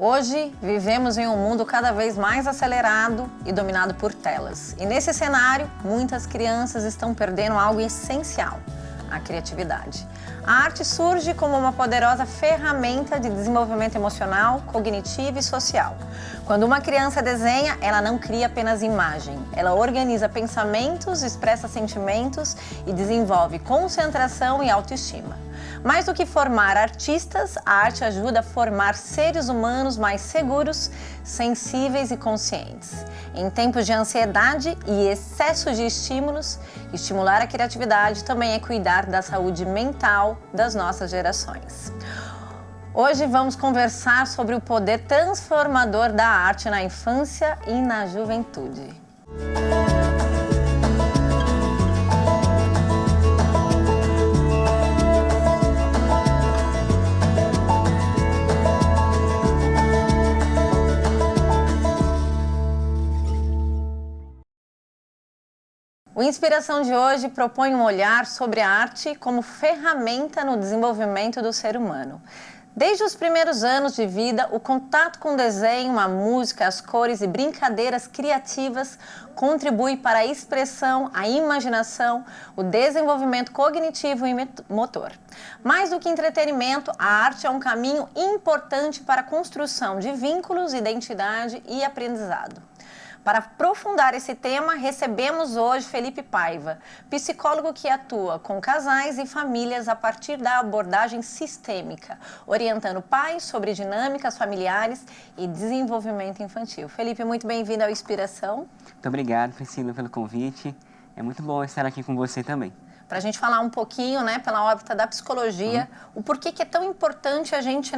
Hoje, vivemos em um mundo cada vez mais acelerado e dominado por telas. E nesse cenário, muitas crianças estão perdendo algo essencial: a criatividade. A arte surge como uma poderosa ferramenta de desenvolvimento emocional, cognitivo e social. Quando uma criança desenha, ela não cria apenas imagem. Ela organiza pensamentos, expressa sentimentos e desenvolve concentração e autoestima. Mais do que formar artistas, a arte ajuda a formar seres humanos mais seguros, sensíveis e conscientes. Em tempos de ansiedade e excesso de estímulos, estimular a criatividade também é cuidar da saúde mental das nossas gerações. Hoje vamos conversar sobre o poder transformador da arte na infância e na juventude. O Inspiração de hoje propõe um olhar sobre a arte como ferramenta no desenvolvimento do ser humano. Desde os primeiros anos de vida, o contato com o desenho, a música, as cores e brincadeiras criativas contribui para a expressão, a imaginação, o desenvolvimento cognitivo e motor. Mais do que entretenimento, a arte é um caminho importante para a construção de vínculos, identidade e aprendizado. Para aprofundar esse tema, recebemos hoje Felipe Paiva, psicólogo que atua com casais e famílias a partir da abordagem sistêmica, orientando pais sobre dinâmicas familiares e desenvolvimento infantil. Felipe, muito bem-vindo ao Inspiração. Muito obrigado, Priscila, pelo convite. É muito bom estar aqui com você também. Para a gente falar um pouquinho, pela órbita da psicologia, o porquê que é tão importante a gente,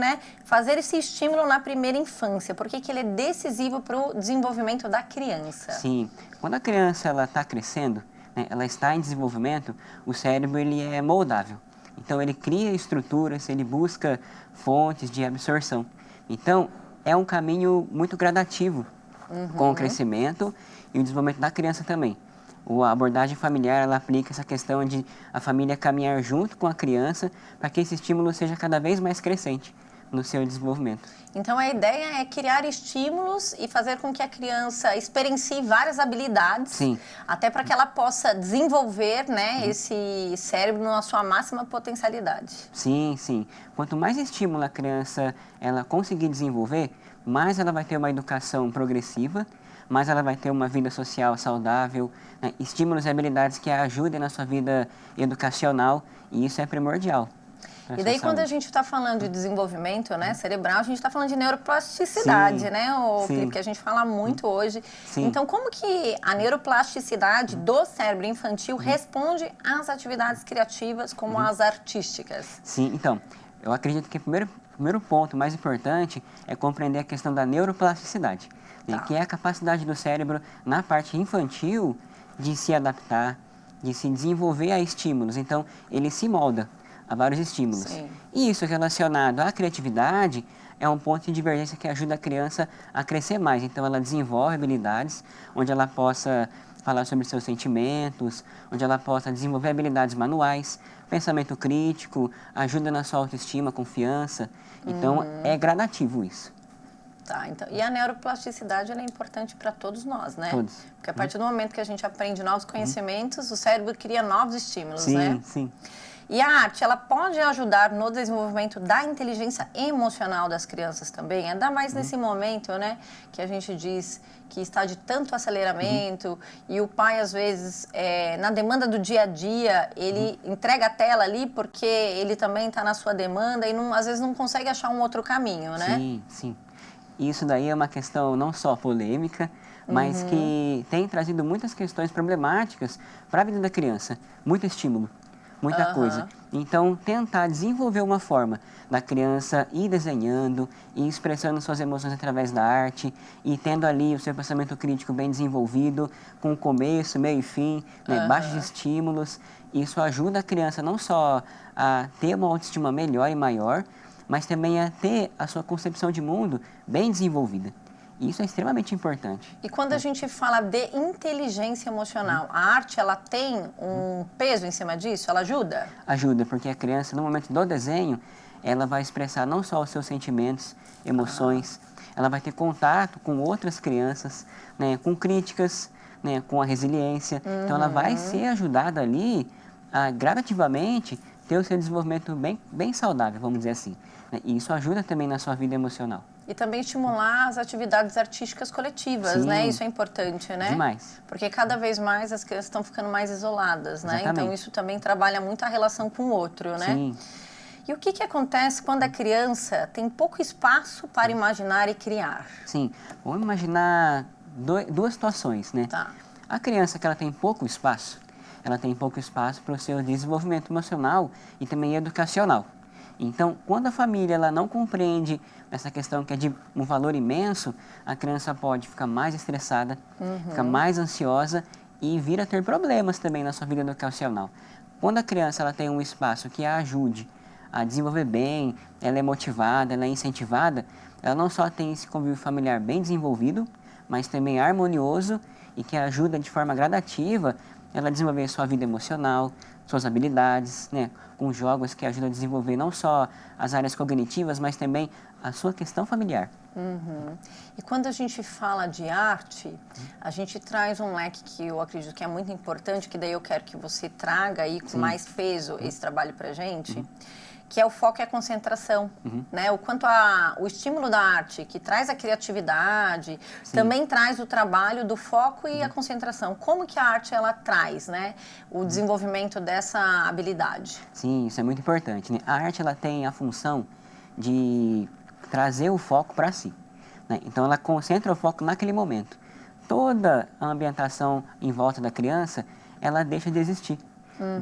fazer esse estímulo na primeira infância, por que ele é decisivo para o desenvolvimento da criança. Sim, quando a criança está crescendo, ela está em desenvolvimento, o cérebro ele é moldável. Então ele cria estruturas, ele busca fontes de absorção. Então é um caminho muito gradativo com o crescimento e o desenvolvimento da criança também. A abordagem familiar, ela aplica essa questão de a família caminhar junto com a criança para que esse estímulo seja cada vez mais crescente no seu desenvolvimento. Então, a ideia é criar estímulos e fazer com que a criança experiencie várias habilidades, Sim. Até para que ela possa desenvolver, esse cérebro na sua máxima potencialidade. Sim, sim. Quanto mais estímulo a criança ela conseguir desenvolver, mais ela vai ter uma educação progressiva, mais ela vai ter uma vida social saudável, estímulos e habilidades que a ajudem na sua vida educacional, e isso é primordial. E daí, quando a gente está falando de desenvolvimento cerebral, a gente está falando de neuroplasticidade, Sim, Felipe, que a gente fala muito hoje. Sim. Então, como que a neuroplasticidade do cérebro infantil responde às atividades criativas como as artísticas? Sim, então, eu acredito que o primeiro ponto mais importante é compreender a questão da neuroplasticidade, que é a capacidade do cérebro, na parte infantil, de se adaptar, de se desenvolver a estímulos. Então, ele se molda a vários estímulos. Sim. E isso relacionado à criatividade é um ponto de divergência que ajuda a criança a crescer mais. Então, ela desenvolve habilidades onde ela possa falar sobre seus sentimentos, onde ela possa desenvolver habilidades manuais, pensamento crítico, ajuda na sua autoestima, confiança. Então, é gradativo isso. Tá, então, e a neuroplasticidade ela é importante para todos nós, Todos. Porque a partir do momento que a gente aprende novos conhecimentos, o cérebro cria novos estímulos, Sim, sim. E a arte, ela pode ajudar no desenvolvimento da inteligência emocional das crianças também, ainda mais nesse momento, que a gente diz que está de tanto aceleramento e o pai, às vezes, na demanda do dia a dia, ele entrega a tela ali porque ele também está na sua demanda e às vezes não consegue achar um outro caminho, Sim, sim. Isso daí é uma questão não só polêmica, mas que tem trazido muitas questões problemáticas para a vida da criança. Muito estímulo, muita coisa. Então, tentar desenvolver uma forma da criança ir desenhando e expressando suas emoções através da arte e tendo ali o seu pensamento crítico bem desenvolvido, com começo, meio e fim, baixos estímulos. Isso ajuda a criança não só a ter uma autoestima melhor e maior, mas também a ter a sua concepção de mundo bem desenvolvida. E isso é extremamente importante. E quando a gente fala de inteligência emocional, a arte ela tem um peso em cima disso? Ela ajuda? Ajuda, porque a criança, no momento do desenho, ela vai expressar não só os seus sentimentos, emoções, ela vai ter contato com outras crianças, né, com críticas, né, com a resiliência. Então, ela vai ser ajudada ali a gradativamente ter o seu desenvolvimento bem saudável, vamos dizer assim. Né? E isso ajuda também na sua vida emocional. E também estimular as atividades artísticas coletivas, Sim, né? Isso é importante, né? Demais. Porque cada vez mais as crianças estão ficando mais isoladas, né? Exatamente. Então isso também trabalha muito a relação com o outro, né? Sim. E o que acontece quando a criança tem pouco espaço para imaginar e criar? Sim. Vamos imaginar duas situações, né? Tá. A criança que ela tem pouco espaço, ela tem pouco espaço para o seu desenvolvimento emocional e também educacional. Então, quando a família ela não compreende essa questão que é de um valor imenso, a criança pode ficar mais estressada, ficar mais ansiosa e vir a ter problemas também na sua vida educacional. Quando a criança ela tem um espaço que a ajude a desenvolver bem, ela é motivada, ela é incentivada, ela não só tem esse convívio familiar bem desenvolvido, mas também harmonioso e que ajuda de forma gradativa ela a desenvolver sua vida emocional, suas habilidades, né, com jogos que ajudam a desenvolver não só as áreas cognitivas, mas também a sua questão familiar. E quando a gente fala de arte, a gente traz um leque que eu acredito que é muito importante, que daí eu quero que você traga aí com mais peso esse trabalho pra gente, que é o foco e a concentração, né? O quanto o estímulo da arte, que traz a criatividade, também traz o trabalho do foco e a concentração. Como que a arte, ela traz, né? O desenvolvimento dessa habilidade. Sim, isso é muito importante, né? A arte, ela tem a função de trazer o foco para si, né? Então, ela concentra o foco naquele momento. Toda a ambientação em volta da criança, ela deixa de existir.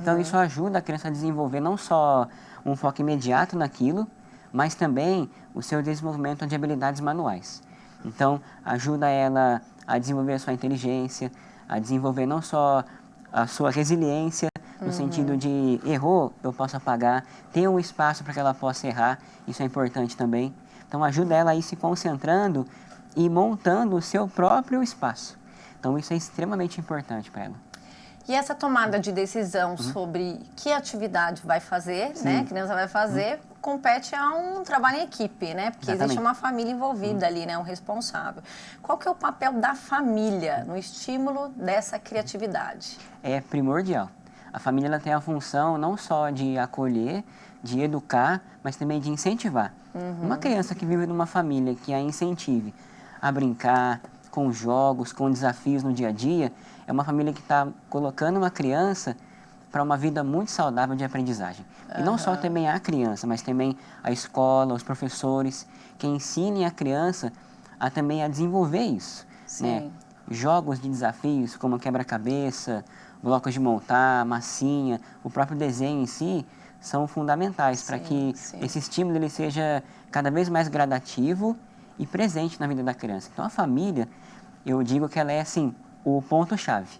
Então, isso ajuda a criança a desenvolver não só um foco imediato naquilo, mas também o seu desenvolvimento de habilidades manuais. Então, ajuda ela a desenvolver a sua inteligência, a desenvolver não só a sua resiliência, no sentido de errou, eu posso apagar, tem um espaço para que ela possa errar, isso é importante também. Então, ajuda ela a ir se concentrando e montando o seu próprio espaço. Então, isso é extremamente importante para ela. E essa tomada de decisão sobre que atividade vai fazer, né, a criança vai fazer, compete a um trabalho em equipe, né? Porque existe uma família envolvida ali, né, um responsável. Qual que é o papel da família no estímulo dessa criatividade? É primordial. A família ela tem a função não só de acolher, de educar, mas também de incentivar. Uma criança que vive numa família que a incentive a brincar, com jogos, com desafios no dia a dia, é uma família que está colocando uma criança para uma vida muito saudável de aprendizagem. E não só também a criança, mas também a escola, os professores, que ensinem a criança a também a desenvolver isso. Né? Jogos de desafios, como quebra-cabeça, blocos de montar, massinha, o próprio desenho em si, são fundamentais para que esse estímulo ele seja cada vez mais gradativo e presente na vida da criança. Então, a família, eu digo que ela é, assim, o ponto-chave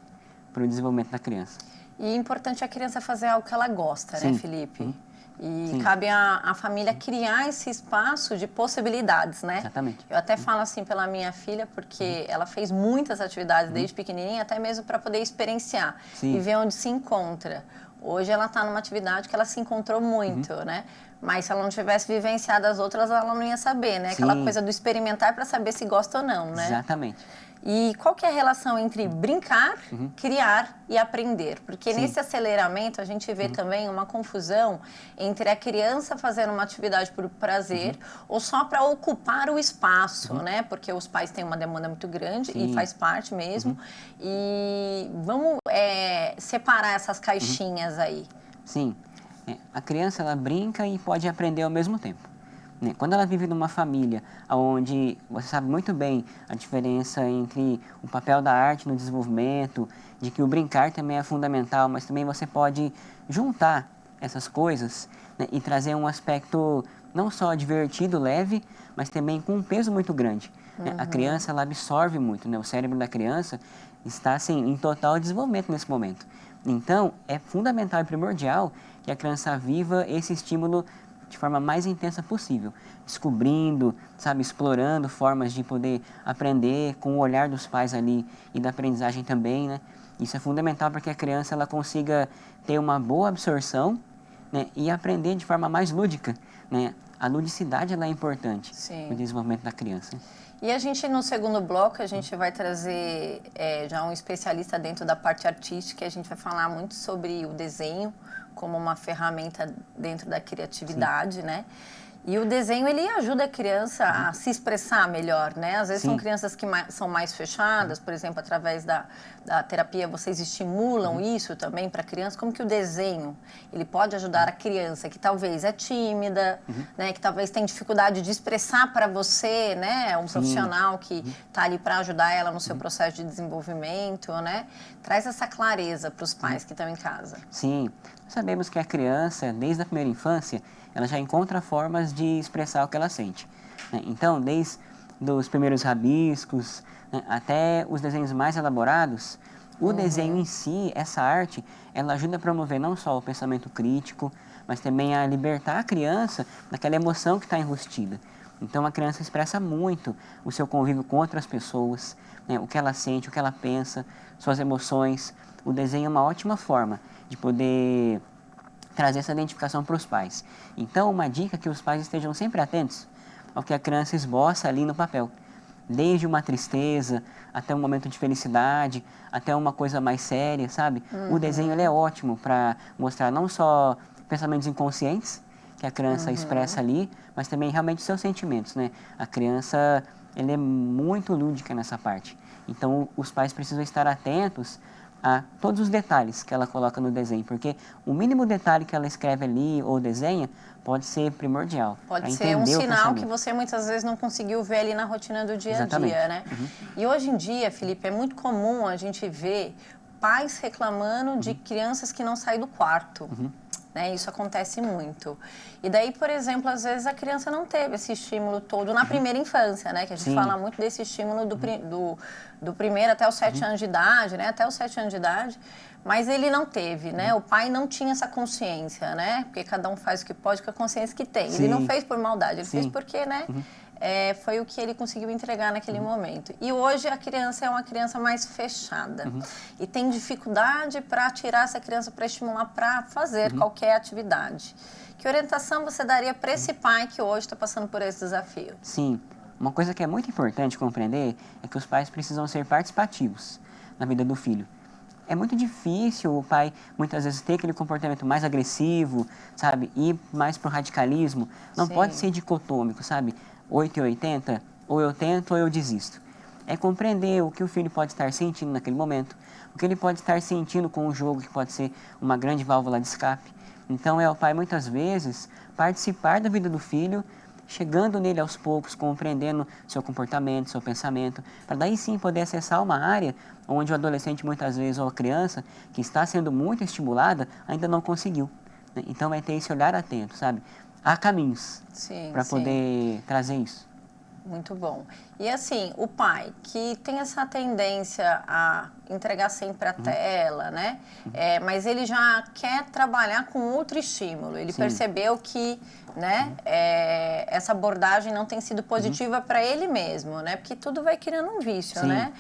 para o desenvolvimento da criança. E é importante a criança fazer algo que ela gosta, né, Felipe? E Sim. cabe à família criar esse espaço de possibilidades, né? Exatamente. Eu até falo assim pela minha filha, porque ela fez muitas atividades desde pequenininha, até mesmo para poder experienciar e ver onde se encontra. Hoje ela está numa atividade que ela se encontrou muito, né? Mas se ela não tivesse vivenciado as outras, ela não ia saber, né? Aquela coisa do experimentar para saber se gosta ou não, né? Exatamente. E qual que é a relação entre brincar, criar e aprender? Porque nesse aceleramento a gente vê também uma confusão entre a criança fazer uma atividade por prazer ou só para ocupar o espaço, né? Porque os pais têm uma demanda muito grande e faz parte mesmo. E vamos separar essas caixinhas aí. Sim. A criança, ela brinca e pode aprender ao mesmo tempo. Quando ela vive numa família onde você sabe muito bem a diferença entre o papel da arte no desenvolvimento, de que o brincar também é fundamental, mas também você pode juntar essas coisas, né, e trazer um aspecto não só divertido, leve, mas também com um peso muito grande. A criança, ela absorve muito, né? O cérebro da criança está assim, em total desenvolvimento nesse momento. Então, é fundamental e primordial que a criança viva esse estímulo de forma mais intensa possível, descobrindo, sabe, explorando formas de poder aprender com o olhar dos pais ali e da aprendizagem também, né? Isso é fundamental para que a criança ela consiga ter uma boa absorção, né, e aprender de forma mais lúdica, né? A ludicidade ela é importante Sim. no desenvolvimento da criança. E a gente, no segundo bloco, a gente vai trazer já um especialista dentro da parte artística, e a gente vai falar muito sobre o desenho como uma ferramenta dentro da criatividade, Sim. né? E o desenho, ele ajuda a criança a se expressar melhor, né? Às vezes Sim. são crianças que são mais fechadas, por exemplo, através da terapia, vocês estimulam isso também para a criança. Como que o desenho, ele pode ajudar a criança que talvez é tímida, né? Que talvez tem dificuldade de expressar para você, né? Um profissional que está ali para ajudar ela no seu processo de desenvolvimento, né? Traz essa clareza para os pais que estão em casa. Sim, sabemos que a criança, desde a primeira infância, ela já encontra formas de expressar o que ela sente, né? Então, desde os primeiros rabiscos, né, até os desenhos mais elaborados, o desenho em si, essa arte, ela ajuda a promover não só o pensamento crítico, mas também a libertar a criança daquela emoção que está enrustida. Então, a criança expressa muito o seu convívio com outras pessoas, né, o que ela sente, o que ela pensa, suas emoções. O desenho é uma ótima forma de poder trazer essa identificação para os pais. Então, uma dica é que os pais estejam sempre atentos ao que a criança esboça ali no papel. Desde uma tristeza, até um momento de felicidade, até uma coisa mais séria, sabe? O desenho ele é ótimo para mostrar não só pensamentos inconscientes que a criança expressa ali, mas também realmente os seus sentimentos, né? A criança, ele é muito lúdica nessa parte. Então, os pais precisam estar atentos a todos os detalhes que ela coloca no desenho, porque o mínimo detalhe que ela escreve ali ou desenha pode ser primordial. Pode ser um sinal que você muitas vezes não conseguiu ver ali na rotina do dia a dia, né? E hoje em dia, Felipe, é muito comum a gente ver pais reclamando de crianças que não saem do quarto. Né? Isso acontece muito. E daí, por exemplo, às vezes a criança não teve esse estímulo todo na primeira infância, né? Que a gente fala muito desse estímulo do primeiro até os 7 anos de idade, né? Até os 7 anos de idade. Mas ele não teve, né? O pai não tinha essa consciência, né? Porque cada um faz o que pode com a consciência que tem. Ele não fez por maldade, ele fez porque, né? Foi o que ele conseguiu entregar naquele momento. E hoje a criança é uma criança mais fechada. E tem dificuldade para tirar essa criança, para estimular para fazer qualquer atividade. Que orientação você daria para esse pai que hoje está passando por esse desafio? Sim, uma coisa que é muito importante compreender é que os pais precisam ser participativos na vida do filho. É muito difícil o pai, muitas vezes, ter aquele comportamento mais agressivo, sabe? Ir mais para o radicalismo. Não pode ser dicotômico, sabe? 8 e 80, ou eu tento ou eu desisto. É compreender o que o filho pode estar sentindo naquele momento, o que ele pode estar sentindo com o jogo, que pode ser uma grande válvula de escape. Então, é o pai, muitas vezes, participar da vida do filho, chegando nele aos poucos, compreendendo seu comportamento, seu pensamento, para daí sim poder acessar uma área onde o adolescente, muitas vezes, ou a criança, que está sendo muito estimulada, ainda não conseguiu, né? Então, vai ter esse olhar atento, sabe? Há caminhos para poder trazer isso. Muito bom. E assim, o pai que tem essa tendência a entregar sempre a tela, né? Mas ele já quer trabalhar com outro estímulo. Ele percebeu que, né, essa abordagem não tem sido positiva para ele mesmo, né? Porque tudo vai criando um vício, né?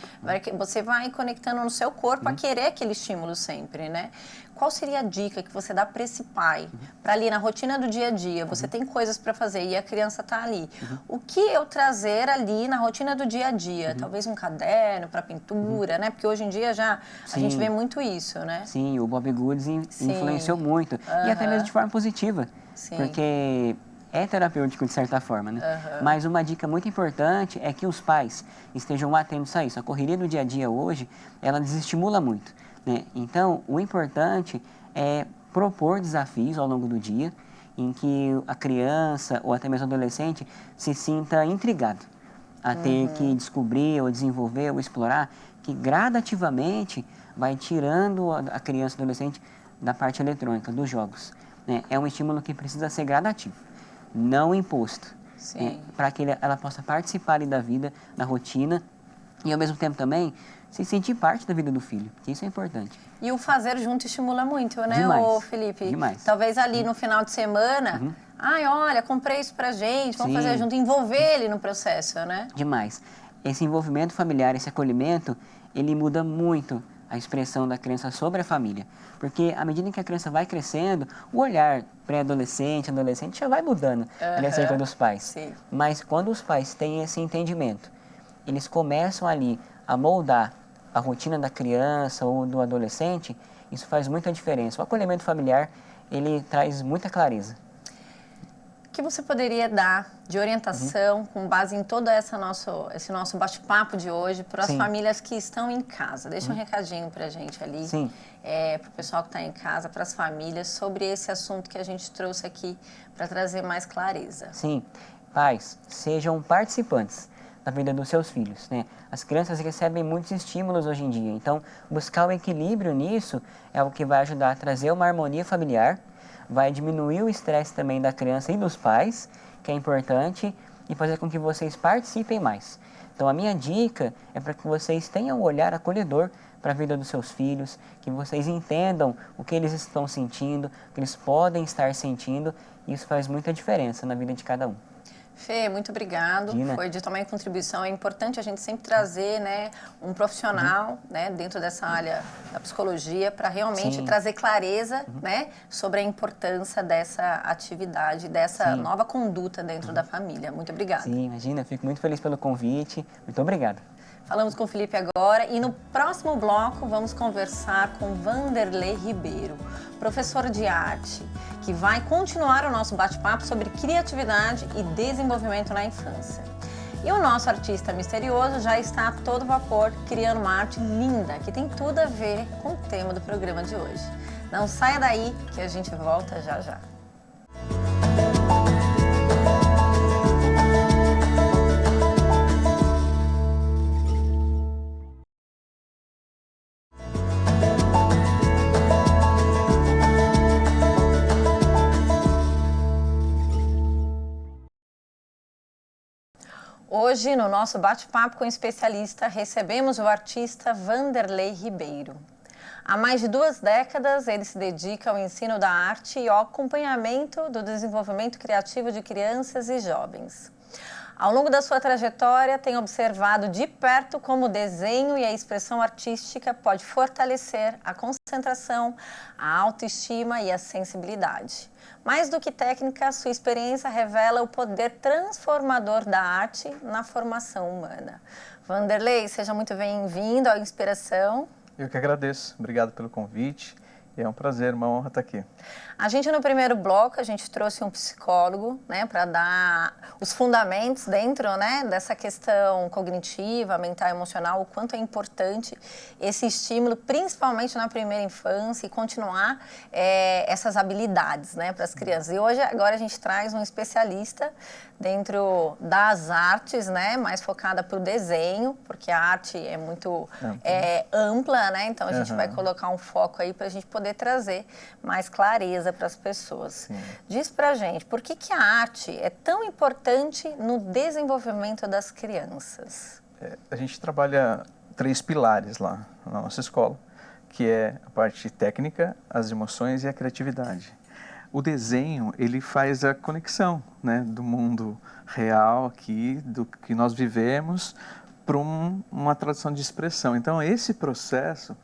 Você vai conectando no seu corpo a querer aquele estímulo sempre, né? Qual seria a dica que você dá para esse pai, para ali na rotina do dia a dia, você tem coisas para fazer e a criança está ali. O que eu trazer ali na rotina do dia a dia? Talvez um caderno para pintura, né? Porque hoje em dia já a gente vê muito isso, né? Sim, o Bobbie Goods influenciou muito. E até mesmo de forma positiva. Porque é terapêutico de certa forma, né? Mas uma dica muito importante é que os pais estejam atentos a isso. A correria do dia a dia hoje, ela desestimula muito, né? Então, o importante é propor desafios ao longo do dia em que a criança ou até mesmo o adolescente se sinta intrigado a ter que descobrir ou desenvolver ou explorar, que gradativamente vai tirando a criança ou adolescente da parte eletrônica, dos jogos, né? É um estímulo que precisa ser gradativo, não imposto, né? Para que ela possa participar ali da vida, da rotina e ao mesmo tempo também se sentir parte da vida do filho, que isso é importante. E o fazer junto estimula muito, né, Demais. Felipe? Demais. Talvez ali no final de semana, ai, olha, comprei isso pra gente, vamos fazer junto, envolver ele no processo, né? Demais. Esse envolvimento familiar, esse acolhimento, ele muda muito a expressão da criança sobre a família. Porque à medida que a criança vai crescendo, o olhar pré-adolescente, adolescente já vai mudando ali acerca dos pais. Sim. Mas quando os pais têm esse entendimento, eles começam ali a moldar a rotina da criança ou do adolescente, isso faz muita diferença. O acolhimento familiar, ele traz muita clareza. O que você poderia dar de orientação com base em todo esse nosso bate-papo de hoje para as famílias que estão em casa? Deixa um recadinho para a gente ali, para o pessoal que está em casa, para as famílias, sobre esse assunto que a gente trouxe aqui para trazer mais clareza. Sim, pais, sejam participantes da vida dos seus filhos, né? As crianças recebem muitos estímulos hoje em dia, então buscar o equilíbrio nisso é o que vai ajudar a trazer uma harmonia familiar, vai diminuir o estresse também da criança e dos pais, que é importante, e fazer com que vocês participem mais. Então a minha dica é para que vocês tenham um olhar acolhedor para a vida dos seus filhos, que vocês entendam o que eles estão sentindo, o que eles podem estar sentindo, e isso faz muita diferença na vida de cada um. Fê, muito obrigado. Dina. Foi de tamanha contribuição. É importante a gente sempre trazer, né, um profissional, né, dentro dessa área da psicologia para realmente trazer clareza, né, sobre a importância dessa atividade, dessa nova conduta dentro da família. Muito obrigada. Sim, imagina, fico muito feliz pelo convite. Muito obrigado. Falamos com o Felipe agora e no próximo bloco vamos conversar com Vanderlei Ribeiro, professor de arte, que vai continuar o nosso bate-papo sobre criatividade e desenvolvimento na infância. E o nosso artista misterioso já está a todo vapor criando uma arte linda que tem tudo a ver com o tema do programa de hoje. Não saia daí que a gente volta já já. Hoje, no nosso bate-papo com o especialista, recebemos o artista Vanderlei Ribeiro. Há mais de 2 décadas, ele se dedica ao ensino da arte e ao acompanhamento do desenvolvimento criativo de crianças e jovens. Ao longo da sua trajetória, tem observado de perto como o desenho e a expressão artística pode fortalecer a concentração, a autoestima e a sensibilidade. Mais do que técnica, sua experiência revela o poder transformador da arte na formação humana. Vanderlei, seja muito bem-vindo ao Inspiração. Eu que agradeço. Obrigado pelo convite. É um prazer, uma honra estar aqui. A gente, no primeiro bloco, a gente trouxe um psicólogo, né, para dar os fundamentos dentro, né, dessa questão cognitiva, mental e emocional, o quanto é importante esse estímulo, principalmente na primeira infância, e continuar essas habilidades, né, para as crianças. E hoje, agora, a gente traz um especialista dentro das artes, né, mais focada para o desenho, porque a arte é muito ampla, né, então a gente vai colocar um foco aí para a gente poder trazer mais clareza para as pessoas. Sim. Diz pra gente, por que a arte é tão importante no desenvolvimento das crianças? A gente trabalha 3 pilares lá na nossa escola, que é a parte técnica, as emoções e a criatividade. O desenho, ele faz a conexão, né, do mundo real aqui, do que nós vivemos, para uma tradução de expressão. Então, esse processo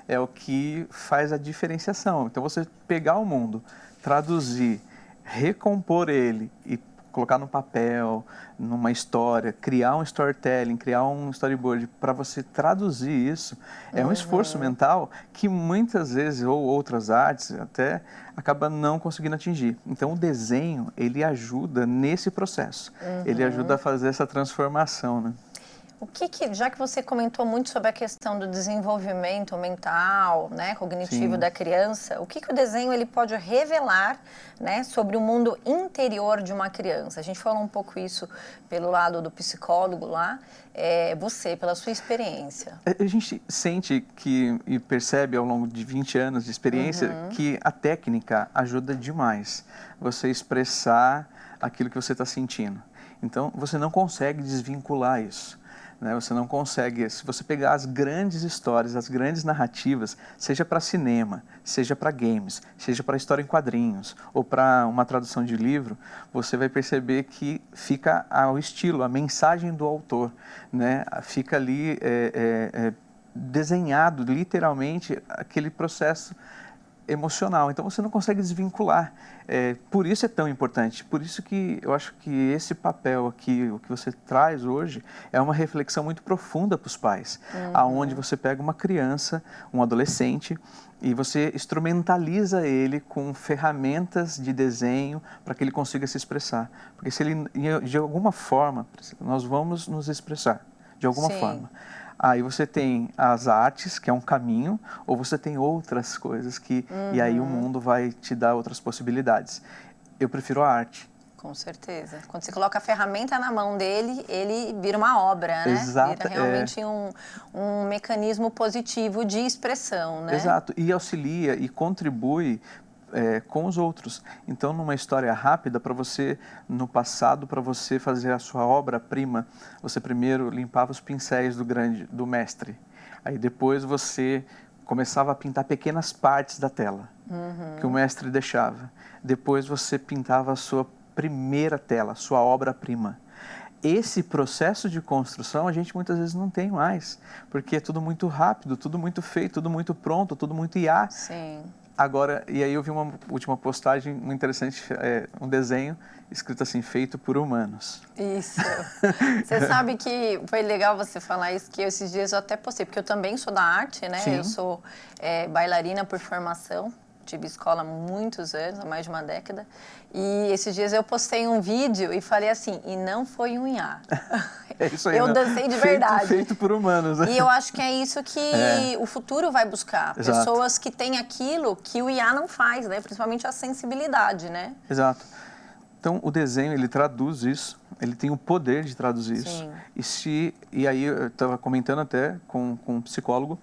é o que faz a diferenciação. Então, você pegar o mundo, traduzir, recompor ele e colocar no papel, numa história, criar um storytelling, criar um storyboard, para você traduzir isso, é um esforço mental que muitas vezes, ou outras artes até, acaba não conseguindo atingir. Então, o desenho, ele ajuda nesse processo. Ele ajuda a fazer essa transformação, né? O que, já que você comentou muito sobre a questão do desenvolvimento mental, né, cognitivo da criança, o que o desenho ele pode revelar, né, sobre o mundo interior de uma criança? A gente falou um pouco isso pelo lado do psicólogo lá, você, pela sua experiência. A gente sente e percebe ao longo de 20 anos de experiência que a técnica ajuda demais você expressar aquilo que você está sentindo. Então, você não consegue desvincular isso. Você não consegue, se você pegar as grandes histórias, as grandes narrativas, seja para cinema, seja para games, seja para história em quadrinhos ou para uma tradução de livro, você vai perceber que fica ao estilo, a mensagem do autor, né? Fica ali desenhado literalmente aquele processo emocional, então você não consegue desvincular. Por isso é tão importante, por isso que eu acho que esse papel aqui, o que você traz hoje, é uma reflexão muito profunda para os pais, aonde você pega uma criança, um adolescente, e você instrumentaliza ele com ferramentas de desenho para que ele consiga se expressar. Porque se ele, de alguma forma, nós vamos nos expressar, de alguma forma. Aí você tem as artes, que é um caminho, ou você tem outras coisas que... E aí o mundo vai te dar outras possibilidades. Eu prefiro a arte. Com certeza. Quando você coloca a ferramenta na mão dele, ele vira uma obra, né? Exato. Vira realmente um mecanismo positivo de expressão, né? Exato. E auxilia e contribui com os outros. Então, numa história rápida, para você, no passado, para você fazer a sua obra-prima, você primeiro limpava os pincéis do mestre. Aí depois você começava a pintar pequenas partes da tela, que o mestre deixava. Depois você pintava a sua primeira tela, sua obra-prima. Esse processo de construção a gente muitas vezes não tem mais, porque é tudo muito rápido, tudo muito feito, tudo muito pronto, tudo muito IA. Sim. Agora, e aí eu vi uma última postagem muito interessante, um desenho escrito assim, feito por humanos. Isso. Você sabe que foi legal você falar isso, que esses dias eu até postei, porque eu também sou da arte, né? Sim. Eu sou bailarina por formação, tive escola há muitos anos, há mais de uma década, e esses dias eu postei um vídeo e falei assim, e não foi um IA. É isso aí, eu dancei de verdade. Feito por humanos. Né? E eu acho que é isso que o futuro vai buscar. Exato. Pessoas que têm aquilo que o IA não faz, né? Principalmente a sensibilidade, né? Exato. Então, o desenho, ele traduz isso, ele tem o poder de traduzir Sim. isso. E aí, eu estava comentando até com um psicólogo,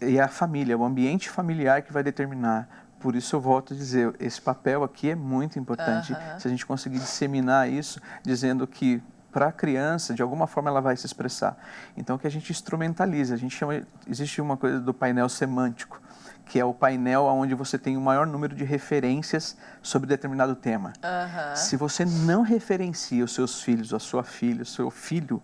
e é a família, o ambiente familiar que vai determinar. Por isso eu volto a dizer, esse papel aqui é muito importante. Se a gente conseguir disseminar isso, dizendo que para a criança, de alguma forma ela vai se expressar. Então, que a gente instrumentaliza, existe uma coisa do painel semântico, que é o painel onde você tem o maior número de referências sobre determinado tema. Se você não referencia os seus filhos, a sua filha, o seu filho,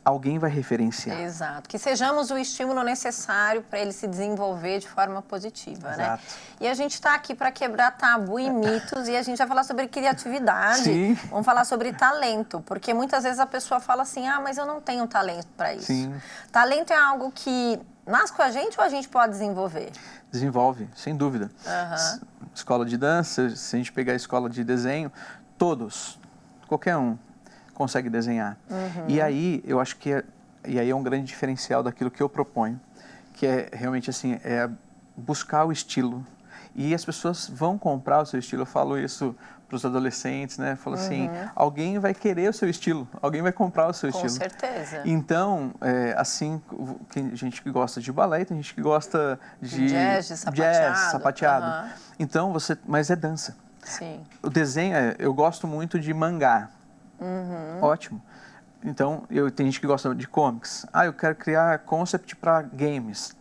alguém vai referenciar. Exato. Que sejamos o estímulo necessário para ele se desenvolver de forma positiva, Exato. né? E a gente está aqui para quebrar tabu e mitos e a gente vai falar sobre criatividade. Sim. Vamos falar sobre talento, porque muitas vezes a pessoa fala assim, mas eu não tenho talento para isso. Sim. Talento é algo que nasce com a gente ou a gente pode desenvolver? Desenvolve, sem dúvida. Escola de dança, se a gente pegar a escola de desenho, todos, qualquer um, consegue desenhar. E aí, eu acho que e aí é um grande diferencial daquilo que eu proponho, que é realmente assim, buscar o estilo. E as pessoas vão comprar o seu estilo. Eu falo isso para os adolescentes, né? Eu falo assim, alguém vai querer o seu estilo, alguém vai comprar o seu estilo. Com certeza. Então, assim, tem gente que gosta de balé, tem gente que gosta de jazz, sapateado. Então, mas é dança. Sim. O desenho, eu gosto muito de mangá. Ótimo. Então, tem gente que gosta de comics. Eu quero criar concept para games.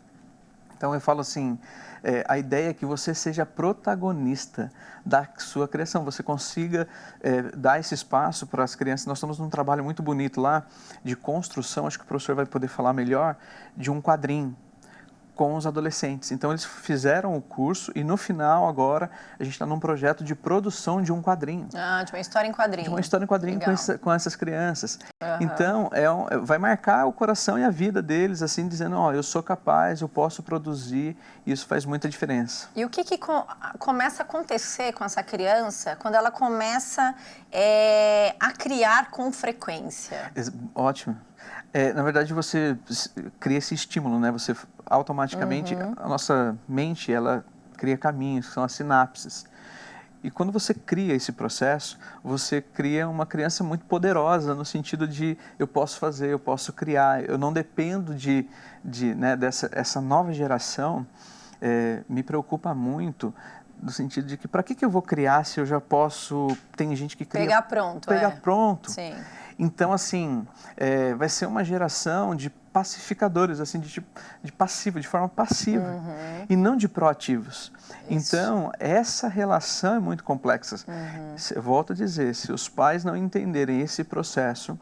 Então, eu falo assim, a ideia é que você seja protagonista da sua criação, você consiga dar esse espaço para as crianças. Nós estamos num trabalho muito bonito lá, de construção, acho que o professor vai poder falar melhor, de um quadrinho com os adolescentes. Então, eles fizeram o curso e no final, agora, a gente está num projeto de produção de um quadrinho. De uma história em quadrinho. De uma história em quadrinho com essas crianças. Então, vai marcar o coração e a vida deles, assim, dizendo, eu sou capaz, eu posso produzir, e isso faz muita diferença. E o que começa a acontecer com essa criança quando ela começa a criar com frequência? Ótimo. Na verdade, você cria esse estímulo, né? Você automaticamente, a nossa mente, ela cria caminhos, que são as sinapses. E quando você cria esse processo, você cria uma criança muito poderosa, no sentido de eu posso fazer, eu posso criar, eu não dependo essa nova geração. Me preocupa muito do sentido de que para que eu vou criar se eu já posso... Tem gente que cria... Pegar pronto, Pegar pronto. Sim. Então, assim, vai ser uma geração de pacificadores, assim, de passivo, de forma passiva, e não de proativos. Isso. Então, essa relação é muito complexa. Eu volto a dizer, se os pais não entenderem esse processo,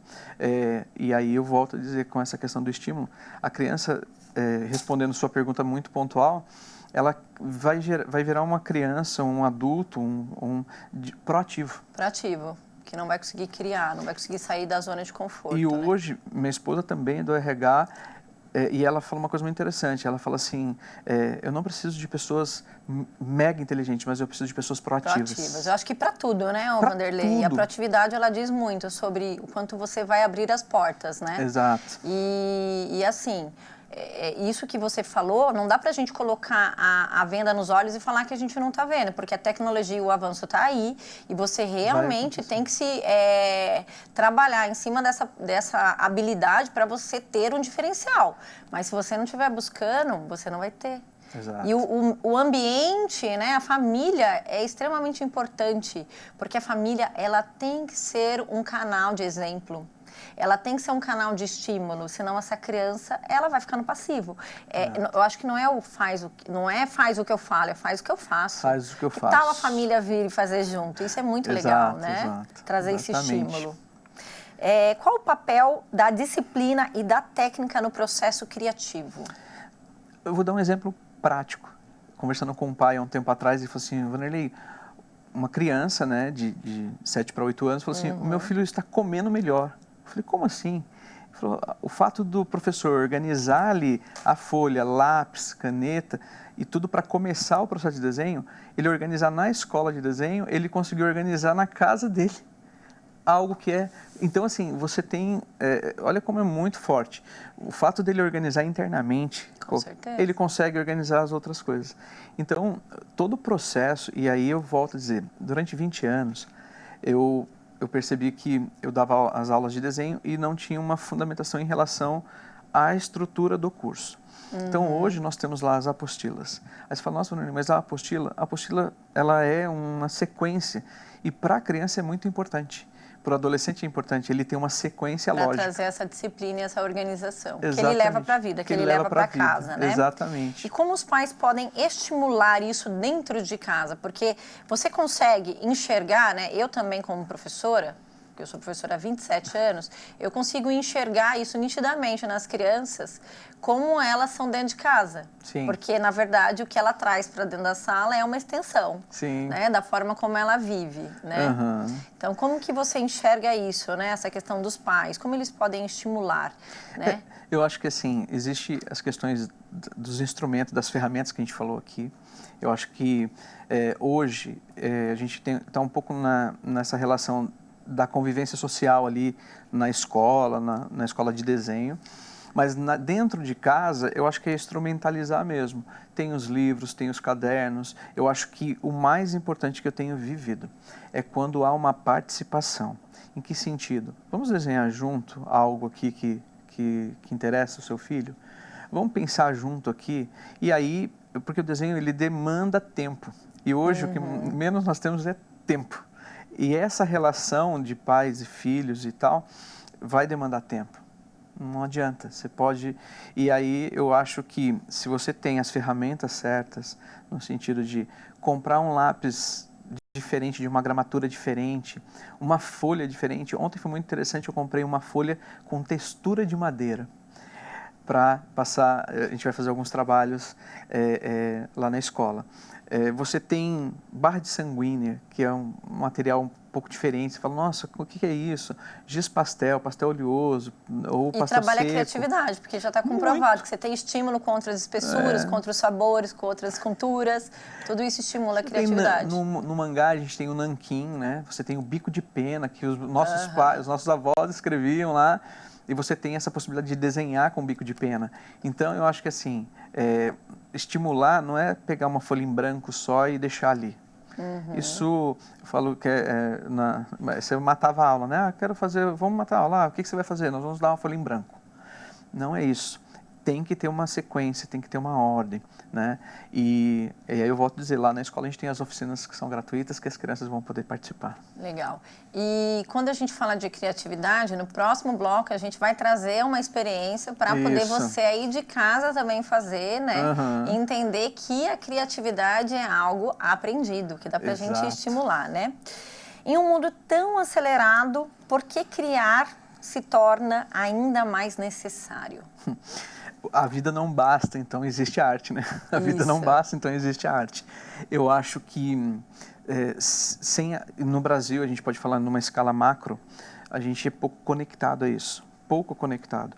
e aí eu volto a dizer com essa questão do estímulo, a criança, respondendo sua pergunta muito pontual, ela vai virar uma criança, um adulto, proativo. Proativo. Que não vai conseguir criar, não vai conseguir sair da zona de conforto. E né? hoje, minha esposa também é do RH, e ela fala uma coisa muito interessante. Ela fala assim, eu não preciso de pessoas mega inteligentes, mas eu preciso de pessoas proativas. Eu acho que para tudo, né, pra Vanderlei? tudo. A proatividade, ela diz muito sobre o quanto você vai abrir as portas, né? Exato. E assim... isso que você falou, não dá para a gente colocar a venda nos olhos e falar que a gente não está vendo, porque a tecnologia e o avanço está aí e você realmente tem que se trabalhar em cima dessa habilidade para você ter um diferencial. Mas se você não estiver buscando, você não vai ter. Exato. E o ambiente, né, a família é extremamente importante, porque a família ela tem que ser um canal de exemplo. Ela tem que ser um canal de estímulo, senão essa criança ela vai ficar no passivo. Eu acho que não é faz o que eu falo, é faz o que eu faço. Faz o que eu faço. Que tal a família vir e fazer junto? Isso é muito legal, né? Exato. Trazer Exatamente. esse estímulo. Qual o papel da disciplina e da técnica no processo criativo? Eu vou dar um exemplo prático. Conversando com um pai há um tempo atrás, ele falou assim, Vanderlei, uma criança, né, de 7 para 8 anos, falou assim, o meu filho está comendo melhor. Eu falei, como assim? Ele falou, o fato do professor organizar ali a folha, lápis, caneta e tudo para começar o processo de desenho, ele organizar na escola de desenho, ele conseguiu organizar na casa dele. Algo que é... Então, assim, você tem... olha como é muito forte. O fato dele organizar internamente, ele consegue organizar as outras coisas. Então, todo o processo, e aí eu volto a dizer, durante 20 anos, eu percebi que eu dava as aulas de desenho e não tinha uma fundamentação em relação à estrutura do curso. Então, hoje nós temos lá as apostilas. Aí você fala, nossa, mas a apostila ela é uma sequência e para a criança é muito importante. Para o adolescente é importante, ele tem uma sequência lógica. Para trazer essa disciplina e essa organização. Exatamente. Que ele leva para a vida, que ele leva para casa, né? Exatamente. E como os pais podem estimular isso dentro de casa? Porque você consegue enxergar, né? Eu também como professora, eu sou professora há 27 anos, eu consigo enxergar isso nitidamente nas crianças, como elas são dentro de casa. Sim. Porque, na verdade, o que ela traz para dentro da sala é uma extensão, Sim. né, da forma como ela vive, né? Então, como que você enxerga isso, né, essa questão dos pais? Como eles podem estimular, né? Eu acho que, assim, existe as questões dos instrumentos, das ferramentas que a gente falou aqui. Eu acho que hoje a gente está um pouco nessa relação da convivência social ali na escola, na escola de desenho. Mas dentro de casa, eu acho que é instrumentalizar mesmo. Tem os livros, tem os cadernos. Eu acho que o mais importante que eu tenho vivido é quando há uma participação. Em que sentido? Vamos desenhar junto algo aqui que interessa o seu filho? Vamos pensar junto aqui? E aí, porque o desenho ele demanda tempo. E hoje o que menos nós temos é tempo. E essa relação de pais e filhos e tal vai demandar tempo. Não adianta, você pode... E aí eu acho que se você tem as ferramentas certas, no sentido de comprar um lápis diferente, de uma gramatura diferente, uma folha diferente. Ontem foi muito interessante, eu comprei uma folha com textura de madeira para passar... A gente vai fazer alguns trabalhos lá na escola. Você tem barra de sanguínea, que é um material um pouco diferente. Você fala, nossa, o que é isso? Giz pastel, pastel oleoso, ou pastel seco. E trabalha a criatividade, porque já está comprovado que você tem estímulo contra as espessuras, contra os sabores, contra as conturas. Tudo isso estimula a criatividade. No mangá a gente tem o nanquim, né? Você tem o bico de pena, que os nossos avós escreviam lá. E você tem essa possibilidade de desenhar com bico de pena. Então, eu acho que assim, estimular não é pegar uma folha em branco só e deixar ali. Isso, eu falo que você matava a aula, né? Quero fazer, vamos matar a aula. O que você vai fazer? Nós vamos dar uma folha em branco. Não é isso. tem que ter uma sequência, tem que ter uma ordem, né? E aí eu volto a dizer, lá na escola a gente tem as oficinas que são gratuitas, que as crianças vão poder participar. Legal. E quando a gente fala de criatividade, no próximo bloco a gente vai trazer uma experiência para poder você aí de casa também fazer, né? E entender que a criatividade é algo aprendido, que dá para a gente estimular, né? Em um mundo tão acelerado, por que criar se torna ainda mais necessário? A vida não basta, então existe a arte, né? A vida não basta, então existe a arte. Eu acho que no Brasil, a gente pode falar numa escala macro, a gente é pouco conectado a isso, pouco conectado,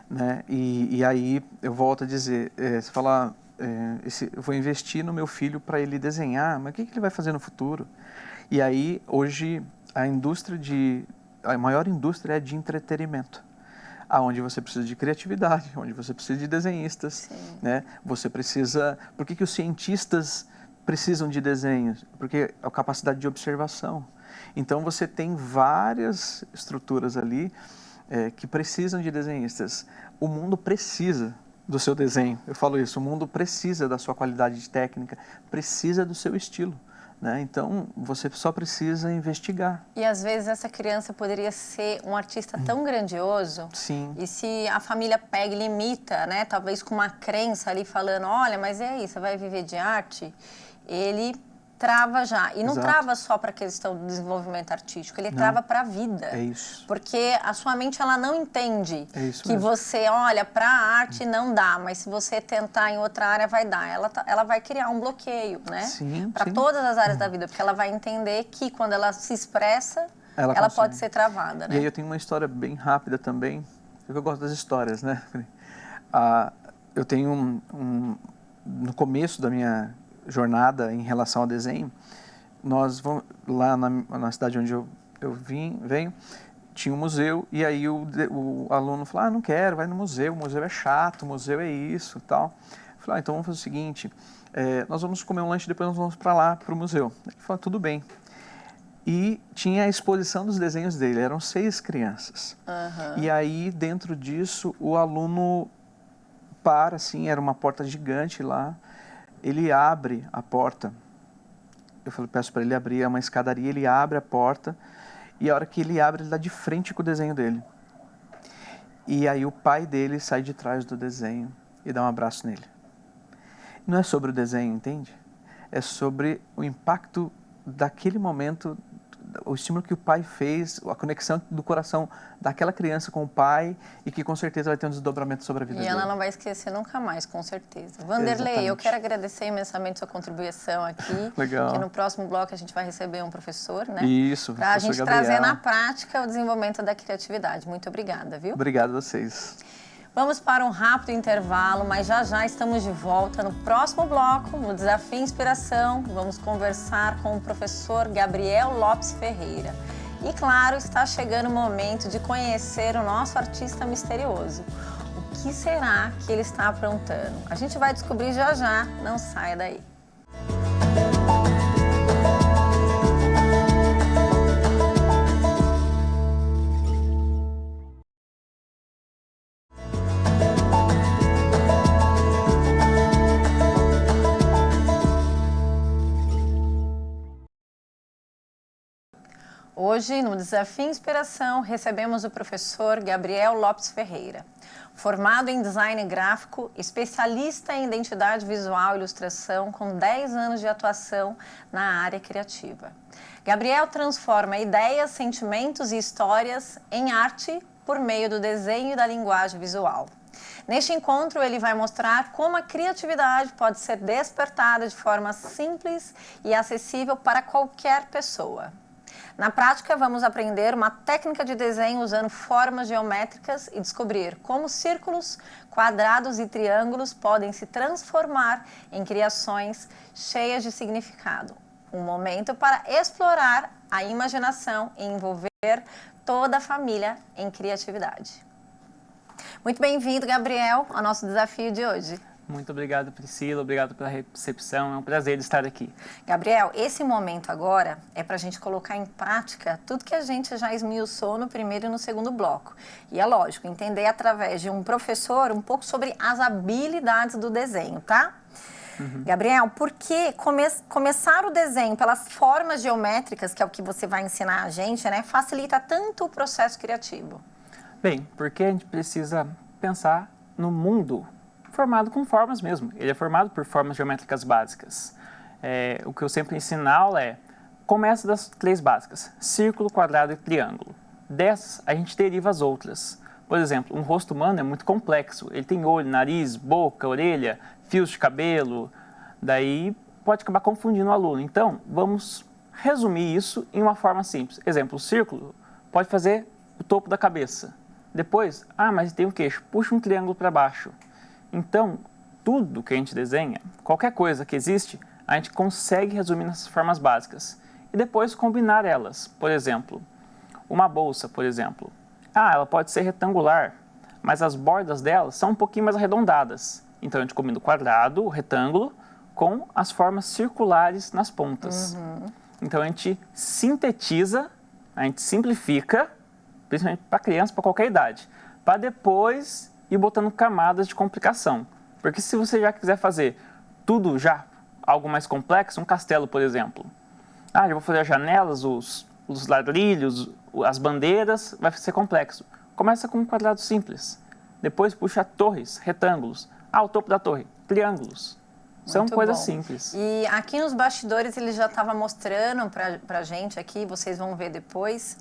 né? E aí eu volto a dizer, você fala, eu vou investir no meu filho para ele desenhar, mas o que ele vai fazer no futuro? E aí hoje a maior indústria é de entretenimento. Onde você precisa de criatividade, onde você precisa de desenhistas, né? Você precisa... Por que os cientistas precisam de desenhos? Porque a capacidade de observação. Então, você tem várias estruturas ali que precisam de desenhistas. O mundo precisa do seu desenho. Eu falo isso, o mundo precisa da sua qualidade de técnica, precisa do seu estilo. Né? Então, você só precisa investigar. E às vezes essa criança poderia ser um artista tão grandioso. Sim. E se a família pega e limita, né? Talvez com uma crença ali falando, olha, mas e aí, você vai viver de arte? Ele trava já. E não trava só para a questão do desenvolvimento artístico, ele trava para a vida. É isso. Porque a sua mente, ela não entende que mesmo. você, olha, para a arte não dá, mas se você tentar em outra área vai dar. Ela vai criar um bloqueio, né? Para todas as áreas da vida, porque ela vai entender que quando ela se expressa, ela pode ser travada, né? E aí eu tenho uma história bem rápida também, porque eu gosto das histórias, né? Eu tenho no começo da minha jornada em relação ao desenho, nós vamos lá na cidade onde eu venho, tinha um museu, e aí o aluno falou, não quero, vai no museu, o museu é chato, o museu é isso, tal. Eu falei, então vamos fazer o seguinte, nós vamos comer um lanche, depois nós vamos para lá, para o museu. Ele falou, tudo bem. E tinha a exposição dos desenhos dele, eram 6 crianças. E aí, dentro disso, o aluno assim, era uma porta gigante lá, ele abre a porta, peço para ele abrir, é uma escadaria, ele abre a porta, e a hora que ele abre, ele dá de frente com o desenho dele. E aí o pai dele sai de trás do desenho e dá um abraço nele. Não é sobre o desenho, entende? É sobre o impacto daquele momento, o estímulo que o pai fez, a conexão do coração daquela criança com o pai, e que com certeza vai ter um desdobramento sobre a vida dele. E ela não vai esquecer nunca mais, com certeza. Vanderlei, eu quero agradecer imensamente sua contribuição aqui. Legal. Que no próximo bloco a gente vai receber um professor, né? Isso, para a gente trazer na prática o desenvolvimento da criatividade. Muito obrigada, viu? Obrigado a vocês. Vamos para um rápido intervalo, mas já estamos de volta no próximo bloco, no Desafio Inspiração. Vamos conversar com o professor Gabriel Lopes Ferreira. E claro, está chegando o momento de conhecer o nosso artista misterioso. O que será que ele está aprontando? A gente vai descobrir já, não saia daí. Hoje, no Desafio Inspiração, recebemos o professor Gabriel Lopes Ferreira. Formado em design gráfico, especialista em identidade visual e ilustração, com 10 anos de atuação na área criativa. Gabriel transforma ideias, sentimentos e histórias em arte por meio do desenho e da linguagem visual. Neste encontro, ele vai mostrar como a criatividade pode ser despertada de forma simples e acessível para qualquer pessoa. Na prática, vamos aprender uma técnica de desenho usando formas geométricas e descobrir como círculos, quadrados e triângulos podem se transformar em criações cheias de significado. Um momento para explorar a imaginação e envolver toda a família em criatividade. Muito bem-vindo, Gabriel, ao nosso desafio de hoje. Muito obrigado, Priscila. Obrigado pela recepção. É um prazer estar aqui. Gabriel, esse momento agora é para a gente colocar em prática tudo que a gente já esmiuçou no primeiro e no segundo bloco. E é lógico, entender através de um professor um pouco sobre as habilidades do desenho, tá? Gabriel, por que começar o desenho pelas formas geométricas, que é o que você vai ensinar a gente, né, facilita tanto o processo criativo? Bem, porque a gente precisa pensar no mundo formado com formas mesmo. Ele é formado por formas geométricas básicas. O que eu sempre ensino na aula começa das 3 básicas, círculo, quadrado e triângulo. Dessas, a gente deriva as outras. Por exemplo, um rosto humano é muito complexo. Ele tem olho, nariz, boca, orelha, fios de cabelo. Daí pode acabar confundindo o aluno. Então, vamos resumir isso em uma forma simples. Exemplo, o círculo pode fazer o topo da cabeça. Depois, mas tem um queixo, puxa um triângulo para baixo. Então, tudo que a gente desenha, qualquer coisa que existe, a gente consegue resumir nessas formas básicas. E depois combinar elas. Por exemplo, uma bolsa, por exemplo. Ela pode ser retangular, mas as bordas dela são um pouquinho mais arredondadas. Então, a gente combina o quadrado, o retângulo, com as formas circulares nas pontas. Então, a gente sintetiza, a gente simplifica, principalmente para criança, para qualquer idade, para depois ir botando camadas de complicação. Porque se você já quiser fazer tudo já, algo mais complexo, um castelo, por exemplo. Já vou fazer as janelas, os ladrilhos, as bandeiras, vai ser complexo. Começa com um quadrado simples. Depois puxa torres, retângulos. O topo da torre, triângulos. São Muito coisas bom. Simples. E aqui nos bastidores ele já estava mostrando para a gente aqui, vocês vão ver depois.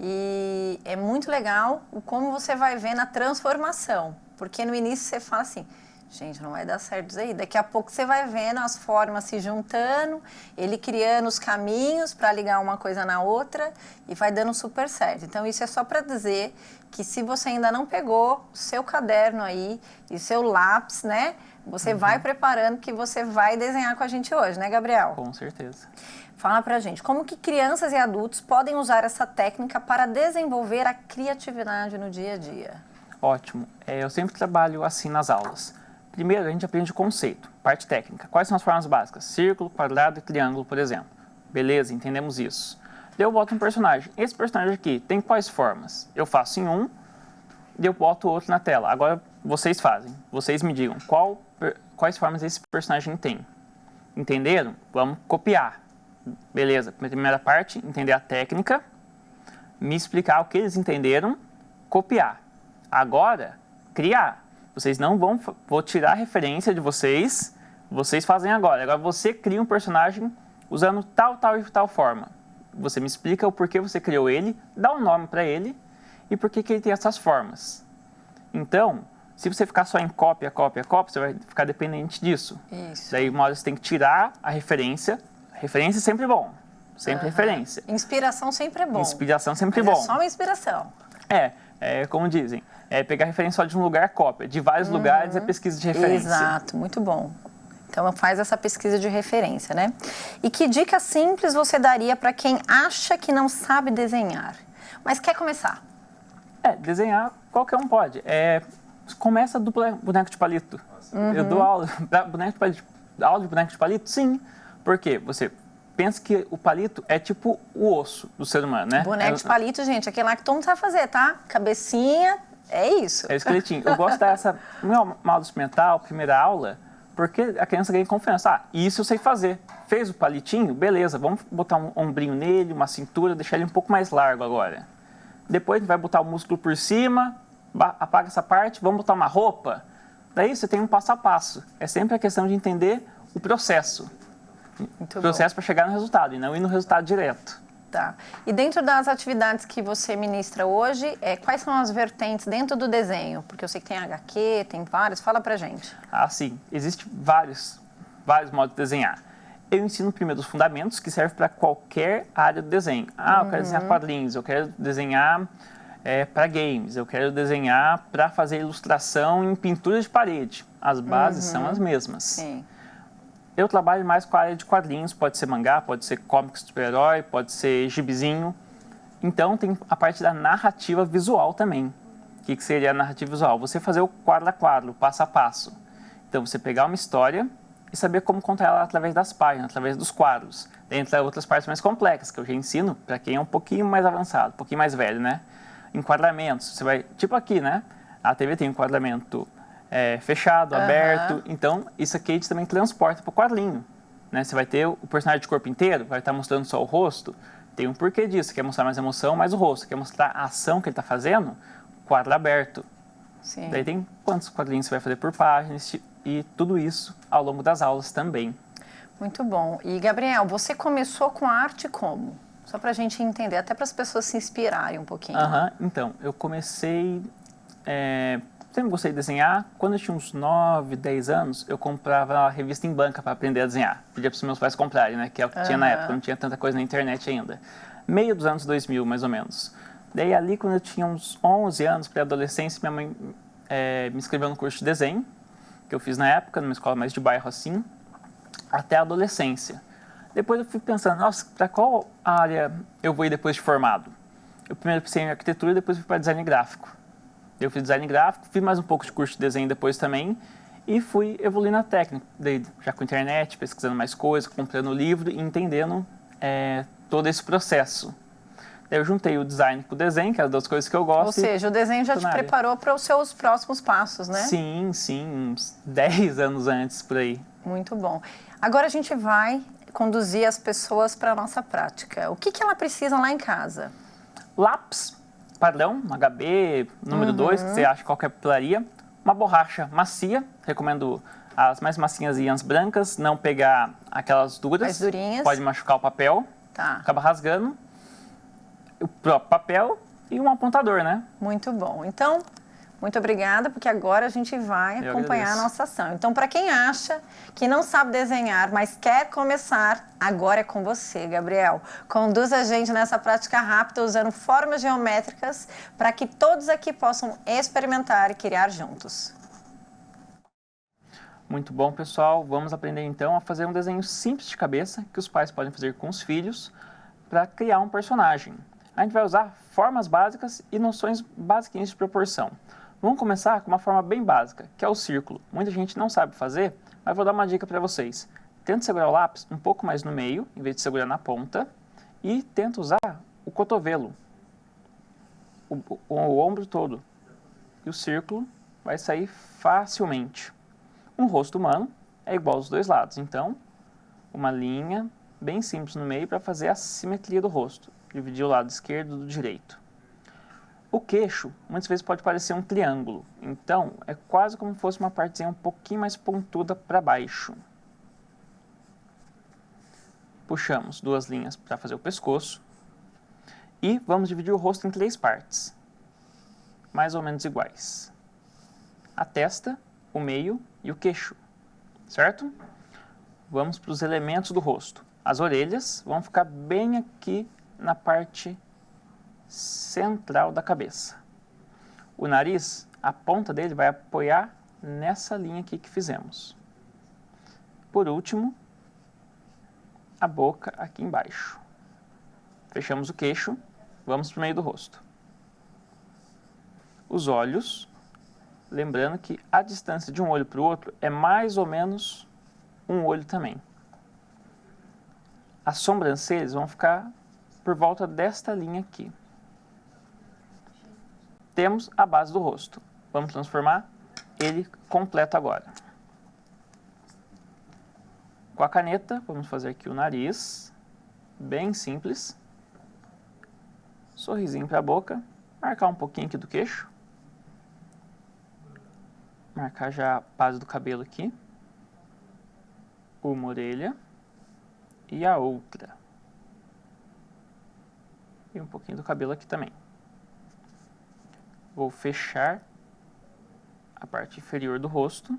E é muito legal como você vai ver na transformação. Porque no início você fala assim, gente, não vai dar certo isso aí. Daqui a pouco você vai vendo as formas se juntando, ele criando os caminhos para ligar uma coisa na outra e vai dando super certo. Então isso é só para dizer que se você ainda não pegou seu caderno aí e seu lápis, né? Você vai preparando que você vai desenhar com a gente hoje, né, Gabriel? Com certeza. Fala pra gente, como que crianças e adultos podem usar essa técnica para desenvolver a criatividade no dia a dia? Ótimo. Eu sempre trabalho assim nas aulas. Primeiro, a gente aprende o conceito, parte técnica. Quais são as formas básicas? Círculo, quadrado e triângulo, por exemplo. Beleza, entendemos isso. Daí eu boto um personagem. Esse personagem aqui tem quais formas? Eu faço em um, e eu boto outro na tela. Agora, vocês fazem. Vocês me digam quais formas esse personagem tem. Entenderam? Vamos copiar. Beleza, primeira parte, entender a técnica, me explicar o que eles entenderam, copiar. Agora, criar. Vocês não vou tirar a referência de vocês fazem agora. Agora você cria um personagem usando tal e tal forma. Você me explica o porquê você criou ele, dá um nome para ele e por que ele tem essas formas. Então, se você ficar só em cópia, você vai ficar dependente disso. Isso. Daí uma hora você tem que tirar a referência. Referência é sempre bom. Sempre referência. Inspiração sempre é bom. Inspiração sempre Mas bom. é só uma inspiração. Como dizem, pegar referência só de um lugar, cópia. De vários lugares é pesquisa de referência. Exato, muito bom. Então faz essa pesquisa de referência, né? E que dica simples você daria para quem acha que não sabe desenhar, mas quer começar? Desenhar qualquer um pode. Começa do boneco de palito. Eu dou aula de boneco de palito? Sim. Por quê? Você pensa que o palito é tipo o osso do ser humano, né? Boneco de palito, gente, aquele lá que todo mundo sabe fazer, tá? Cabecinha, é isso. É o esqueletinho. Eu gosto dessa, no meu aula experimental, primeira aula, porque a criança ganha confiança. Isso eu sei fazer. Fez o palitinho? Beleza, vamos botar um ombrinho nele, uma cintura, deixar ele um pouco mais largo agora. Depois a gente vai botar o músculo por cima, apaga essa parte, vamos botar uma roupa. Daí você tem um passo a passo. É sempre a questão de entender o processo. Muito o processo para chegar no resultado e não ir no resultado direto. Tá. E dentro das atividades que você ministra hoje, quais são as vertentes dentro do desenho? Porque eu sei que tem HQ, tem vários. Fala pra gente. Sim. Existem vários modos de desenhar. Eu ensino primeiro os fundamentos, que servem para qualquer área do desenho. Eu quero desenhar quadrinhos, eu quero desenhar para games, eu quero desenhar para fazer ilustração em pintura de parede. As bases são as mesmas. Sim. Eu trabalho mais com a área de quadrinhos, pode ser mangá, pode ser cómics de super-herói, pode ser gibizinho. Então tem a parte da narrativa visual também. O que seria a narrativa visual? Você fazer o quadro a quadro, passo a passo. Então, você pegar uma história e saber como contar ela através das páginas, através dos quadros. Dentre outras partes mais complexas, que eu já ensino para quem é um pouquinho mais avançado, um pouquinho mais velho, né? Enquadramentos, você vai, tipo aqui, né? A TV tem um enquadramento fechado, aberto, então isso aqui a gente também transporta para o quadrinho, né? Você vai ter o personagem de corpo inteiro, vai estar mostrando só o rosto, tem um porquê disso, quer mostrar mais emoção, mais o rosto, quer mostrar a ação que ele está fazendo, quadro aberto. Sim. Daí tem quantos quadrinhos você vai fazer por página e tudo isso ao longo das aulas também. Muito bom. E, Gabriel, você começou com a arte como? Só para a gente entender, até para as pessoas se inspirarem um pouquinho. Então, eu comecei... sempre gostei de desenhar. Quando eu tinha uns 9, 10 anos, eu comprava a revista em banca para aprender a desenhar. Pedia para os meus pais comprarem, né? Que é o que tinha na época, não tinha tanta coisa na internet ainda. Meio dos anos 2000, mais ou menos. Daí, ali, quando eu tinha uns 11 anos, pré-adolescência, minha mãe me inscreveu no curso de desenho, que eu fiz na época, numa escola mais de bairro assim, até a adolescência. Depois eu fui pensando, nossa, para qual área eu vou ir depois de formado? Eu primeiro pensei em arquitetura e depois fui para design gráfico. Eu fiz design gráfico, fiz mais um pouco de curso de desenho depois também e fui evoluindo na técnica. Daí, já com a internet, pesquisando mais coisas, comprando livro e entendendo todo esse processo. Daí eu juntei o design com o desenho, que eram duas coisas que eu gosto. Ou seja, o desenho já te preparou para os seus próximos passos, né? Sim, uns 10 anos antes, por aí. Muito bom. Agora a gente vai conduzir as pessoas para a nossa prática. O que ela precisa lá em casa? Lápis, padrão, HB, número 2, que você acha em qualquer papelaria. Uma borracha macia, recomendo as mais macinhas e as brancas, não pegar aquelas duras. As durinhas. Pode machucar o papel, acaba rasgando. O próprio papel e um apontador, né? Muito bom. Então, muito obrigada, porque agora a gente vai acompanhar a nossa ação. Então, para quem acha que não sabe desenhar, mas quer começar, agora é com você, Gabriel. Conduz a gente nessa prática rápida, usando formas geométricas, para que todos aqui possam experimentar e criar juntos. Muito bom, pessoal. Vamos aprender, então, a fazer um desenho simples de cabeça, que os pais podem fazer com os filhos, para criar um personagem. A gente vai usar formas básicas e noções basiquinhas de proporção. Vamos começar com uma forma bem básica, que é o círculo. Muita gente não sabe fazer, mas vou dar uma dica para vocês. Tenta segurar o lápis um pouco mais no meio, em vez de segurar na ponta, e tenta usar o cotovelo, o ombro todo. E o círculo vai sair facilmente. Um rosto humano é igual aos dois lados, então uma linha bem simples no meio para fazer a simetria do rosto. Dividir o lado esquerdo do direito. O queixo, muitas vezes pode parecer um triângulo, então é quase como se fosse uma partezinha um pouquinho mais pontuda para baixo. Puxamos duas linhas para fazer o pescoço e vamos dividir o rosto em 3 partes, mais ou menos iguais. A testa, o meio e o queixo, certo? Vamos para os elementos do rosto. As orelhas vão ficar bem aqui na parte central da cabeça. O nariz, a ponta dele vai apoiar nessa linha aqui que fizemos. Por último, a boca aqui embaixo. Fechamos o queixo, vamos para o meio do rosto. Os olhos, lembrando que a distância de um olho para o outro é mais ou menos um olho também. As sobrancelhas vão ficar por volta desta linha aqui. Temos a base do rosto. Vamos transformar ele completo agora. Com a caneta, vamos fazer aqui o nariz, bem simples. Sorrisinho para a boca, marcar um pouquinho aqui do queixo. Marcar já a base do cabelo aqui. Uma orelha e a outra. E um pouquinho do cabelo aqui também. Vou fechar a parte inferior do rosto.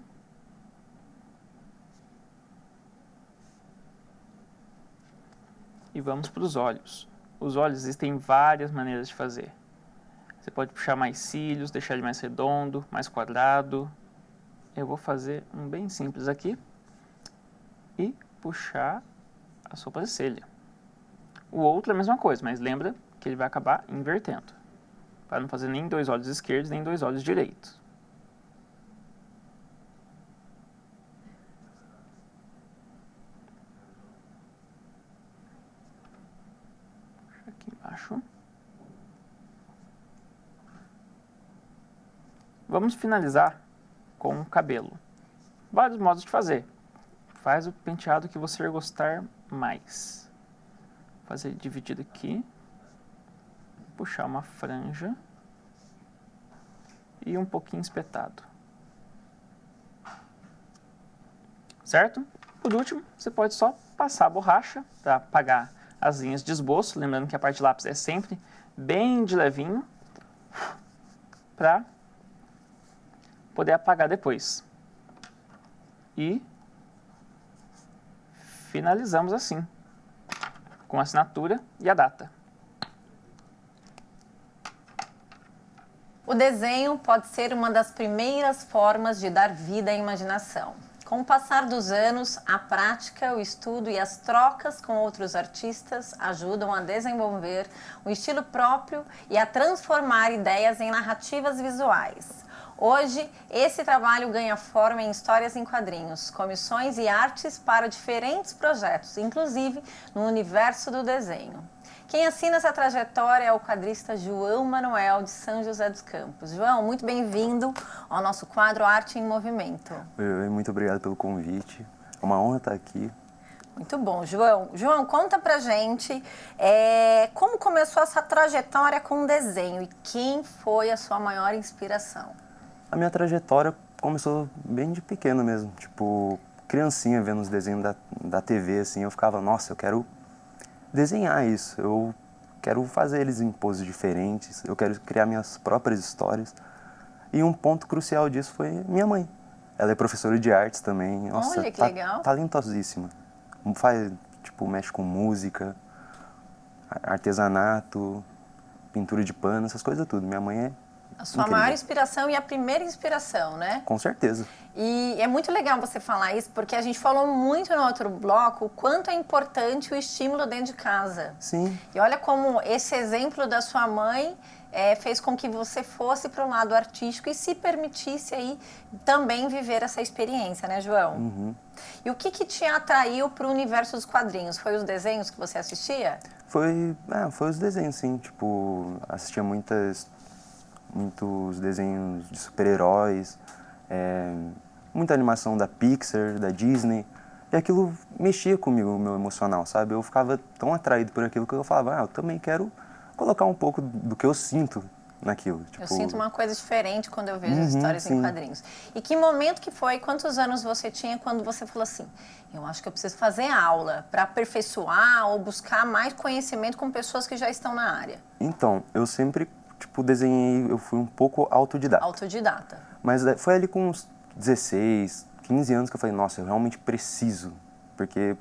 E vamos para os olhos. Os olhos existem várias maneiras de fazer. Você pode puxar mais cílios, deixar ele mais redondo, mais quadrado. Eu vou fazer um bem simples aqui. E puxar a sobrancelha. O outro é a mesma coisa, mas lembra que ele vai acabar invertendo, para não fazer nem 2 olhos esquerdos, nem 2 olhos direitos. Vamos finalizar com o cabelo. Vários modos de fazer. Faz o penteado que você gostar mais. Fazer dividido aqui. Puxar uma franja. E um pouquinho espetado. Certo? Por último, você pode só passar a borracha para apagar as linhas de esboço. Lembrando que a parte de lápis é sempre bem de levinho. Para poder apagar depois. E finalizamos assim, com a assinatura e a data. O desenho pode ser uma das primeiras formas de dar vida à imaginação. Com o passar dos anos, a prática, o estudo e as trocas com outros artistas ajudam a desenvolver um estilo próprio e a transformar ideias em narrativas visuais. Hoje, esse trabalho ganha forma em histórias em quadrinhos, comissões e artes para diferentes projetos, inclusive no universo do desenho. Quem assina essa trajetória é o quadrista João Manuel de São José dos Campos. João, muito bem-vindo ao nosso quadro Arte em Movimento. Oi, muito obrigado pelo convite. É uma honra estar aqui. Muito bom, João. João, conta pra gente como começou essa trajetória com o desenho e quem foi a sua maior inspiração? A minha trajetória começou bem de pequeno mesmo, tipo, criancinha vendo os desenhos da TV, assim, eu ficava, nossa, eu quero desenhar isso, eu quero fazer eles em poses diferentes, eu quero criar minhas próprias histórias. E um ponto crucial disso foi minha mãe. Ela é professora de artes também, nossa, olha que legal. Talentosíssima. Faz, tipo, mexe com música, artesanato, pintura de pano, essas coisas tudo. Minha mãe é a sua incrível. maior inspiração e a primeira inspiração, né? Com certeza. E é muito legal você falar isso, porque a gente falou muito no outro bloco o quanto é importante o estímulo dentro de casa. Sim. E olha como esse exemplo da sua mãe fez com que você fosse para o lado artístico e se permitisse aí também viver essa experiência, né, João? Uhum. E o que te atraiu para o universo dos quadrinhos? Foi os desenhos que você assistia? Foi os desenhos, sim. Tipo, assistia muitos desenhos de super-heróis, muita animação da Pixar, da Disney. E aquilo mexia comigo, o meu emocional, sabe? Eu ficava tão atraído por aquilo que eu falava, eu também quero colocar um pouco do que eu sinto naquilo. Tipo... Eu sinto uma coisa diferente quando eu vejo as histórias sim. em quadrinhos. E que momento que foi, quantos anos você tinha quando você falou assim, eu acho que eu preciso fazer aula para aperfeiçoar ou buscar mais conhecimento com pessoas que já estão na área? Então, eu sempre, desenhei, eu fui um pouco autodidata. Autodidata. Mas foi ali com uns 16, 15 anos que eu falei, nossa, eu realmente preciso, porque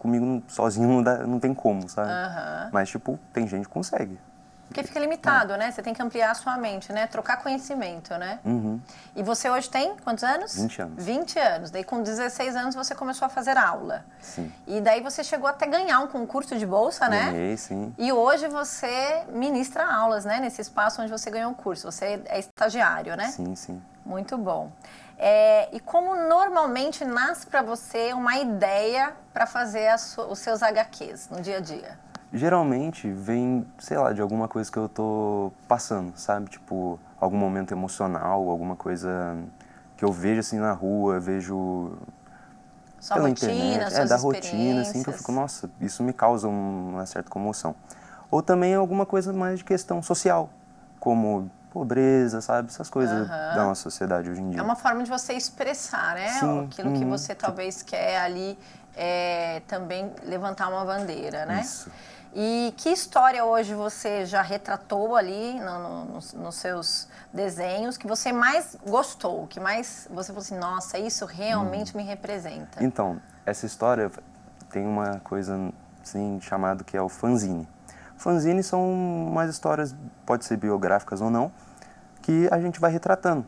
comigo sozinho não tem como, sabe? Uhum. Mas, tem gente que consegue. Porque fica limitado, né? Você tem que ampliar a sua mente, né? Trocar conhecimento, né? Uhum. E você hoje tem quantos anos? 20 anos. 20 anos. Daí com 16 anos você começou a fazer aula. Sim. E daí você chegou até ganhar um concurso de bolsa, né? Ganhei, sim. E hoje você ministra aulas, né? Nesse espaço onde você ganhou um curso. Você é estagiário, né? Sim, sim. Muito bom. E como normalmente nasce para você uma ideia para fazer os seus HQs no dia a dia? Geralmente vem, sei lá, de alguma coisa que eu tô passando, sabe? Tipo, algum momento emocional, alguma coisa que eu vejo assim na rua, vejo sua pela rotina, internet, suas da rotina, assim, que eu fico, nossa, isso me causa uma certa comoção. Ou também alguma coisa mais de questão social, como pobreza, sabe? Essas coisas da nossa sociedade hoje em dia. É uma forma de você expressar, né? Sim, aquilo que você talvez quer ali também levantar uma bandeira, né? Isso. E que história hoje você já retratou ali nos seus desenhos que você mais gostou, que mais você falou assim, nossa, isso realmente me representa? Então, essa história tem uma coisa assim chamado que é o fanzine. Fanzine são umas histórias, pode ser biográficas ou não, que a gente vai retratando,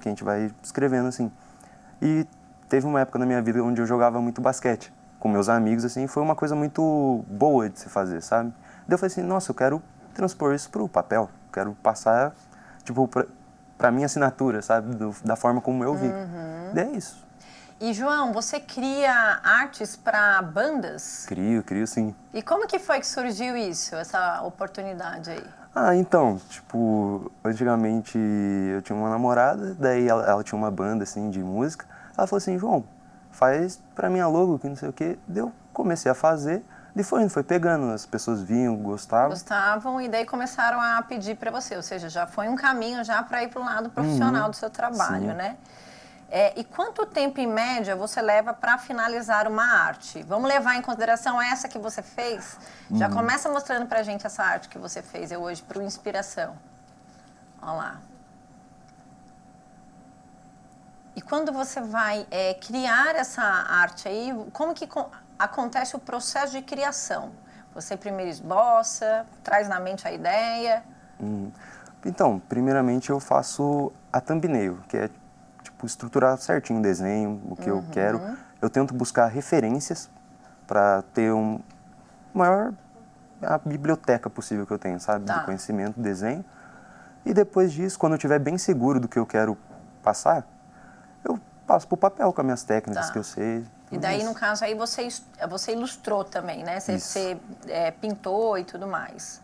que a gente vai escrevendo assim. E teve uma época na minha vida onde eu jogava muito basquete com meus amigos, assim, foi uma coisa muito boa de se fazer, sabe? Daí eu falei assim, nossa, eu quero transpor isso pro papel, quero passar, pra minha assinatura, sabe? Da forma como eu vi. Daí é isso. E, João, você cria artes para bandas? Crio sim. E como que foi que surgiu isso, essa oportunidade aí? Ah, então, tipo, antigamente eu tinha uma namorada, daí ela tinha uma banda, assim, de música. Ela falou assim, João, faz pra mim a logo, que não sei o quê. Daí eu comecei a fazer, e foi pegando, as pessoas vinham, gostavam. Gostavam e daí começaram a pedir para você, ou seja, já foi um caminho já para ir para o lado profissional do seu trabalho, Sim. né? E quanto tempo, em média, você leva para finalizar uma arte? Vamos levar em consideração essa que você fez? Já começa mostrando para a gente essa arte que você fez hoje, para inspiração. Olha lá. E quando você vai criar essa arte aí, como que acontece o processo de criação? Você primeiro esboça, traz na mente a ideia? Então, primeiramente eu faço a thumbnail, que é tipo estruturar certinho o desenho, o que eu quero. Eu tento buscar referências para ter a biblioteca possível que eu tenho, sabe? Tá. De conhecimento, desenho. E depois disso, quando eu estiver bem seguro do que eu quero passar, eu passo pro papel com as minhas técnicas Tá. que eu sei. E daí, Isso. no caso, aí você ilustrou também, né? Você pintou e tudo mais.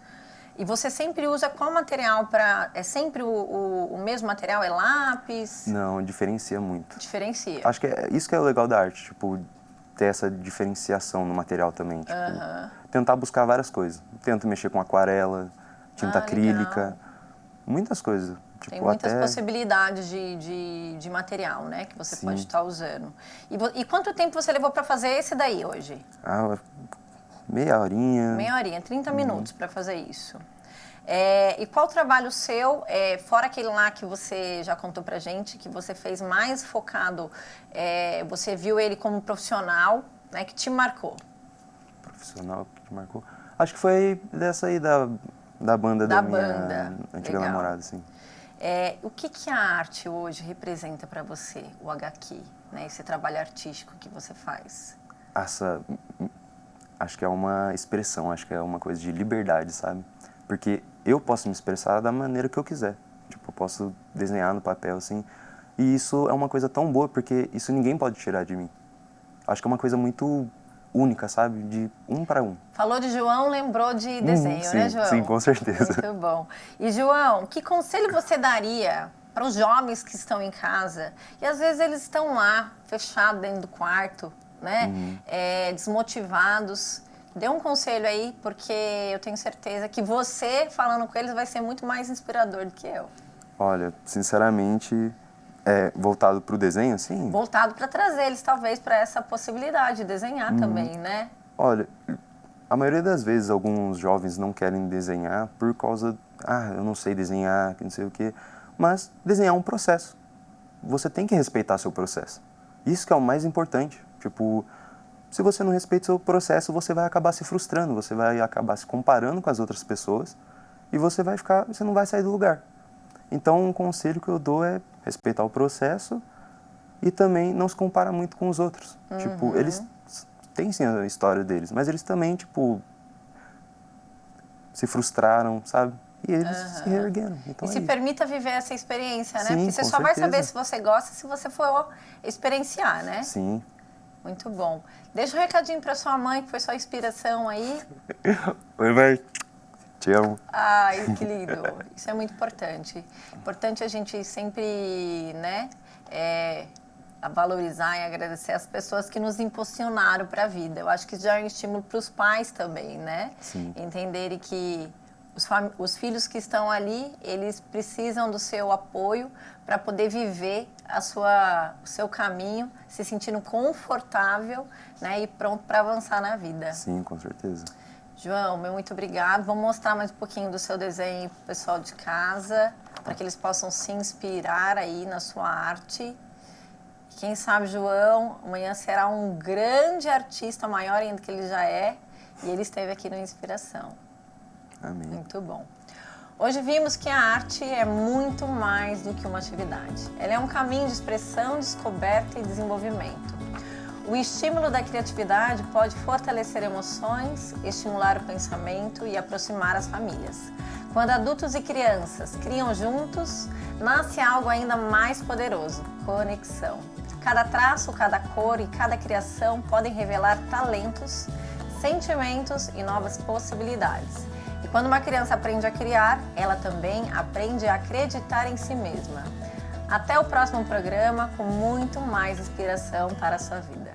E você sempre usa qual material para... É sempre o mesmo material? É lápis? Não, diferencia muito. Diferencia. Acho que isso que é o legal da arte, tipo, ter essa diferenciação no material também. Tipo, tentar buscar várias coisas. Tento mexer com aquarela, tinta acrílica, legal. muitas coisas. Tipo, Tem muitas até... possibilidades de material, né? Que você Sim. pode estar usando. E quanto tempo você levou para fazer esse daí hoje? Meia horinha. Meia horinha, 30 minutos para fazer isso. E qual trabalho seu, fora aquele lá que você já contou pra gente, que você fez mais focado, você viu ele como profissional, né, que te marcou? Profissional que te marcou? Acho que foi dessa aí da banda da minha antiga Legal. namorada, assim. O que a arte hoje representa para você, o HQ, né, esse trabalho artístico que você faz? Acho que é uma expressão, acho que é uma coisa de liberdade, sabe? Porque eu posso me expressar da maneira que eu quiser. Tipo, eu posso desenhar no papel, assim. E isso é uma coisa tão boa, porque isso ninguém pode tirar de mim. Acho que é uma coisa muito única, sabe? De um para um. Falou de João, lembrou de desenho, sim, né, João? Sim, com certeza. Muito bom. E, João, que conselho você daria para os jovens que estão em casa? E, às vezes, eles estão lá, fechados dentro do quarto, né? Desmotivados. Dê um conselho aí, porque eu tenho certeza que você, falando com eles, vai ser muito mais inspirador do que eu. Olha, sinceramente, voltado para o desenho, assim? Voltado para trazer eles, talvez, para essa possibilidade de desenhar também, né? Olha, a maioria das vezes alguns jovens não querem desenhar por causa... eu não sei desenhar, que não sei o quê. Mas desenhar é um processo. Você tem que respeitar seu processo. Isso que é o mais importante. Tipo... Se você não respeita o seu processo, você vai acabar se frustrando, você vai acabar se comparando com as outras pessoas e você não vai sair do lugar. Então, um conselho que eu dou é respeitar o processo e também não se comparar muito com os outros. Tipo, eles têm sim a história deles, mas eles também, tipo, se frustraram, sabe? E eles se reergueram. Então E se permita viver essa experiência, né? Sim, Porque você com só vai certeza. saber se você gosta se você for experienciar, né? Sim. Muito bom. Deixa um recadinho para sua mãe, que foi sua inspiração aí. Oi, mãe. Te amo. Ai, que lindo. Isso é muito importante. Importante a gente sempre, né, a valorizar e agradecer as pessoas que nos impulsionaram para a vida. Eu acho que já é um estímulo para os pais também, né? Sim. Entenderem que os filhos que estão ali, eles precisam do seu apoio para poder viver o seu caminho, se sentindo confortável, né, e pronto para avançar na vida. Sim, com certeza. João, muito obrigado. Vamos mostrar mais um pouquinho do seu desenho para o pessoal de casa, para que eles possam se inspirar aí na sua arte. Quem sabe, João, amanhã será um grande artista, maior ainda que ele já é, e ele esteve aqui no Inspiração. Amém. Muito bom. Hoje vimos que a arte é muito mais do que uma atividade. Ela é um caminho de expressão, descoberta e desenvolvimento. O estímulo da criatividade pode fortalecer emoções, estimular o pensamento e aproximar as famílias. Quando adultos e crianças criam juntos, nasce algo ainda mais poderoso: conexão. Cada traço, cada cor e cada criação podem revelar talentos, sentimentos e novas possibilidades. E quando uma criança aprende a criar, ela também aprende a acreditar em si mesma. Até o próximo programa com muito mais inspiração para a sua vida.